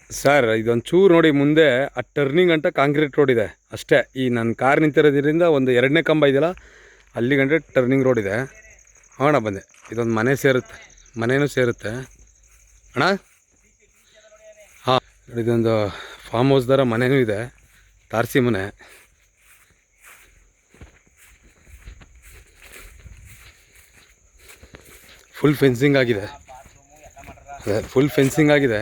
Sir ಇದೊಂದು ಚೂರು ನೋಡಿ ಮುಂದೆ ಆ ಟರ್ನಿಂಗ್ ಅಂತ ಕಾಂಕ್ರೀಟ್ ರೋಡ್ ಇದೆ ಅಷ್ಟೇ. ಈ ನನ್ನ ಕಾರ್ ನಿಂತಿರೋದ್ರಿಂದ ಒಂದು 2ನೇ ಕಂಬ ಇದೆಯಲ್ಲ ಅಲ್ಲಿ ಗಂಟೆ ಟರ್ನಿಂಗ್ ರೋಡ್ ಇದೆ. ಅಣ್ಣ ಬಂದೆ, ಇದೊಂದು ಮನೆ ಸೇರುತ್ತೆ, ಮನೆಯೂ ಸೇರುತ್ತೆ ಅಣ್ಣ. ಹಾಂ, ಇದೊಂದು ಫಾರ್ಮ್ ಹೌಸ್ ಥರ ಮನೆಯೂ ಇದೆ, ತಾರಸಿ ಮನೆ. ಫುಲ್ ಫೆನ್ಸಿಂಗ್ ಆಗಿದೆ, ಅದೇ ಫುಲ್ ಫೆನ್ಸಿಂಗ್ ಆಗಿದೆ.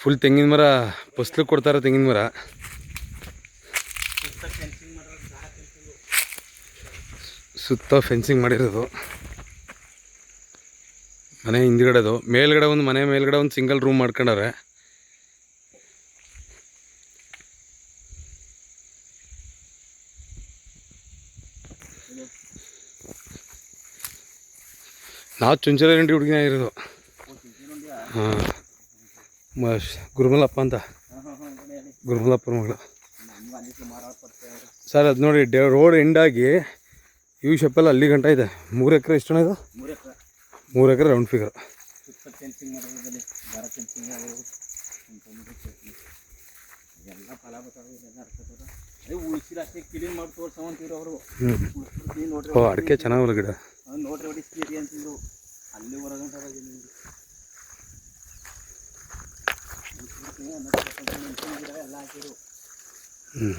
ಫುಲ್ ತೆಂಗಿನ ಮರ, ಫಸ್ಲು ಕೊಡ್ತಾರೆ ತೆಂಗಿನ ಮರ. ಸುತ್ತ ಫೆನ್ಸಿಂಗ್ ಮಾಡಿರೋದು. ಮನೆ ಹಿಂದ್ಗಡೆದು, ಮೇಲ್ಗಡೆ ಒಂದು ಮನೆ ಮೇಲ್ಗಡೆ ಒಂದು ಸಿಂಗಲ್ ರೂಮ್ ಮಾಡ್ಕೊಂಡವ್ರೆ. ನಾವು ಚುಂಚನಹಳ್ಳಿ ಹುಡುಗಿನ ಇರೋದು. ಹಾಂ, ಗುರುಮಲಪ್ಪ ಅಂತ, ಗುರುಮಲಪ್ಪನ ಮಗಳು. ಸರ್ ಅದು ನೋಡಿ ರೋಡ್ ಎಂಡಾಗಿ ಯು ಶೇಪಲ್ಲಿ ಅಲ್ಲಿ ಗಂಟ ಇದೆ. 3 ಎಕರೆ ಎಷ್ಟು ಇದು? 3 ಎಕರೆ ರೌಂಡ್ ಫಿಗರ್. ಓ, ಅಡಿಕೆ ಚೆನ್ನಾಗಲ್ಲ ಗಿಡ. ಹ್ಞೂ